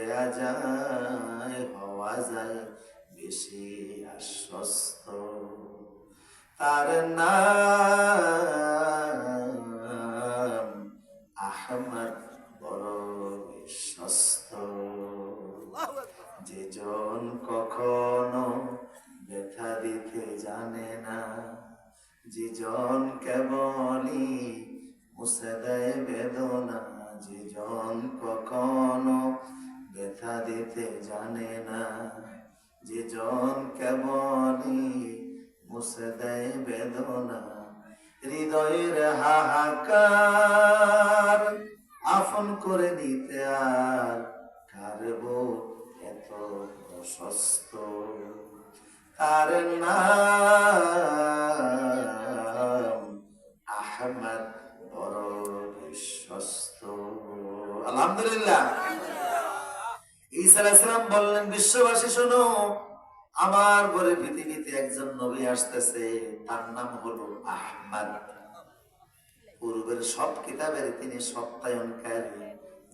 দেয়া যায়, হওয়া যায় বেশি আশ্বস্ত। তার নাম আহমদ, বড় বিশ্বস্ত। যেজন কখনো ব্যথা দিতে জানে না, যেজন কেবলই মুছে দেয় বেদনা, যেজন কখনো ব্যথা দিতে জানে না, যেজন কেবলই মুছে দেয় বেদনা। হৃদয়ের হাহাকার আপন করে নিতে আর কারব এত প্রশস্ত। তার নাম আহমদ, বড় বিশ্বস্ত। আলহামদুলিল্লাহ। ঈসা আলাইহিস সালাম বললেন, বিশ্ববাসী শোনো, আমার ঘরে পৃথিবীতে একজন নবী আসতেছে, তার নাম হলো আহমদ। পূর্বের সব কিতাবের তিনি সত্যায়নকারী,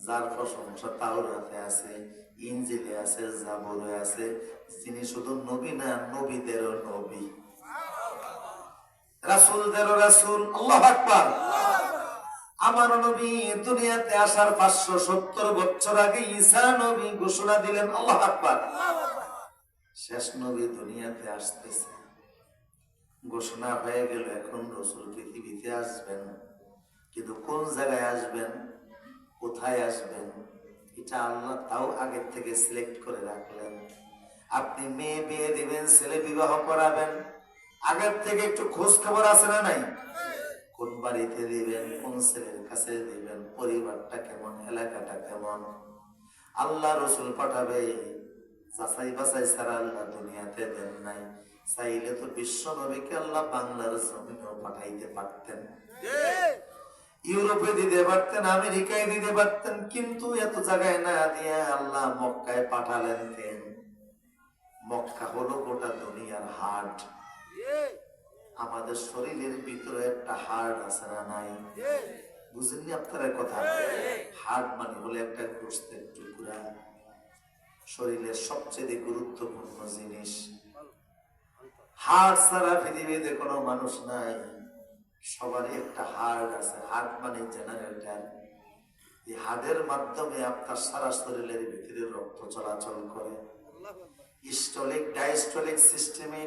যার প্রশংসা তাওরাতে আছে, ইনজিলে আছে, জাবুরে আছে। তিনি শুধু নবী না, নবীদেরও নবী, রাসূলদেরও রাসূল। আল্লাহু আকবার। আমার নবী দুনিয়াতে আসার 570 বছর আগে ঈসা নবী ঘোষণা দিলেন। আল্লাহু আকবার। শেষ নবী দুনিয়াতে আসতেছে, ঘোষণা হয়ে গেল। এখন রাসূল পৃথিবীতে আসবেন, কিন্তু কোন জায়গায় আসবেন, কোথায় আসবেন, এটা আল্লাহ তাও আগের থেকে সিলেক্ট করে রাখলেন। আপনি মেয়ে বিয়ে দিবেন, ছেলে বিবাহ করাবেন, আগের থেকে একটু খোঁজ খবর আছে না নাই? কোন বাড়িতে দিবেন, কোন ছেলের কাছে দিবেন, পরিবারটা কেমন, এলাকাটা কেমন, আল্লাহ রসুল পাঠাবে। যাচাই বাছাই ছাড়া আল্লাহ দুনিয়াতে দেন নাই। চাইলে তো বিশ্ব নবীকে আল্লাহ বাংলার জমিনেও পাঠাইতে পারতেন, ইউরোপে দিতে পারতেন, আমেরিকায় দিতে পারতেন, কিন্তু এত জায়গায় না দিয়ে আল্লাহ মক্কায় পাঠালেন কেন? মক্কা হলো গোটা দুনিয়ার হার্ট। আমাদের শরীরের ভিতরে একটা হার্ট আছে না নাই? বুঝেননি আপনারা কথা? হার্ট মানে হলো একটা গোশতের টুকরা, শরীরের সবচেয়ে গুরুত্বপূর্ণ জিনিস। হার্ট ছাড়া পৃথিবীতে কোনো মানুষ নাই। সবারই একটা হার্ট আছে। হার্ট মানে জেনারেটর। এই হার্টের মাধ্যমে আপনার সারা শরীরের ভিতরে রক্ত চলাচল করে। স্টলিক ডায়াস্টলিক সিস্টেমে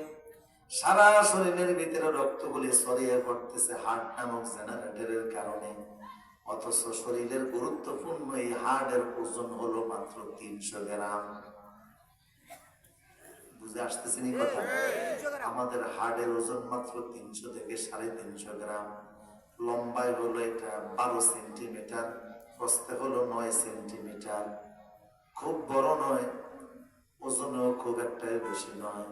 সারা শরীরের ভিতরে রক্তগুলি ছড়িয়ে পড়তেছে হার্ট নামক জেনারেটরের কারণে। অথচ শরীরের গুরুত্বপূর্ণ এই হার্টের ওজন হলো মাত্র 300 গ্রাম। বুঝে আসতেছে নি কথা? আমাদের হার্টের ওজন মাত্র 300 থেকে 350 গ্রাম। লম্বায় হলো এটা 12 সেন্টিমিটার, প্রস্থে হলো 9 সেন্টিমিটার। খুব বড় নয়, ওজনেও খুব একটা বেশি নয়।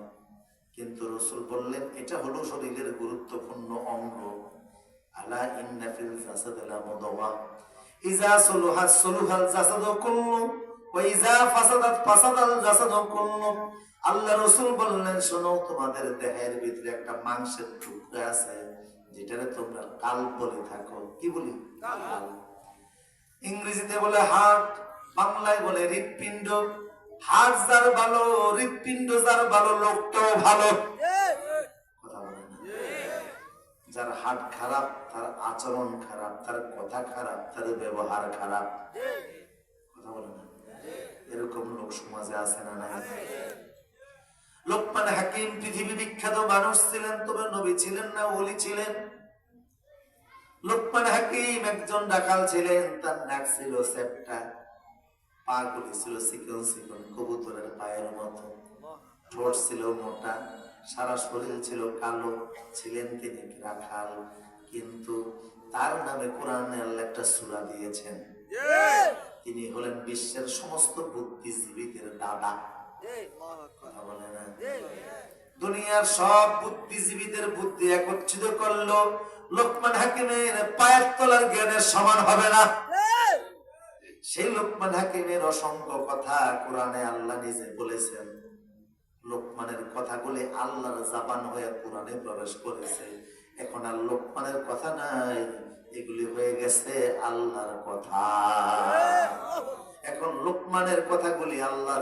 কিন্তু রাসূল বললেন এটা হলো শরীরের গুরুত্বপূর্ণ অঙ্গ। আলা ইন্না ফিল জাসাদি লামুদওয়া ইযা সালুহা সালুহাল জাসাদু কুল্লু ওয়া ইযা ফাসাদাত ফাসাদাল জাসাদু কুল্লু। আল্লাহ রাসূল বললেন, শোনো, তোমাদের দেহের ভিতরে একটা মাংসের টুকরা আছে, যেটারে তোমরা কাল্ব বলে থাকো। কি বলি? কাল্ব। ইংরেজিতে বলে হার্ট, বাংলায় বলে হৃৎপিণ্ড। হার্ট যার ভালো, হৃৎপিণ্ড যার ভালো, লোকটাও ভালো। কথা বলে না? যার হার্ট খারাপ, তার আচরণ খারাপ, তার কথা খারাপ, তার ব্যবহার খারাপ। কথা বলে না? এরকম লোক সমাজে আছে না নাই? লোকমান হাকিম পৃথিবী বিখ্যাত মানুষ ছিলেন, তবে নবী ছিলেন না, ওলি ছিলেন। লোকমান হাকিম একজন রাখাল ছিলেন। তার নাক ছিল চ্যাপ্টা, পা গুলি ছিল চিকন চিকন কবুতরের পায়ের মতো, ঠোঁট ছিল মোটা, সারা শরীর ছিল কালো। ছিলেন তিনি রাখাল, কিন্তু তার নামে কোরআনে আল্লাহ একটা সূরা দিয়েছেন। তিনি হলেন বিশ্বের সমস্ত বুদ্ধিজীবীদের দাদা। কথা বলে না? দুনিয়ার সব বুদ্ধিজীবীদের বুদ্ধি একত্রিত করলো, লোকমান হাকিমের পায়ের তলার জ্ঞানের সমান হবে না। সেই লোকমান হাকিমের অসংখ্য কথা কোরআনে আল্লাহ নিজে বলেছেন। লোকমানের কথাগুলি আল্লাহর জাবান হয়ে কোরআনে প্রবেশ করেছে। এখন আর লোকমানের কথা নাই, এগুলি হয়ে গেছে আল্লাহর কথা। এখন লোকমানের কথাগুলি আল্লাহর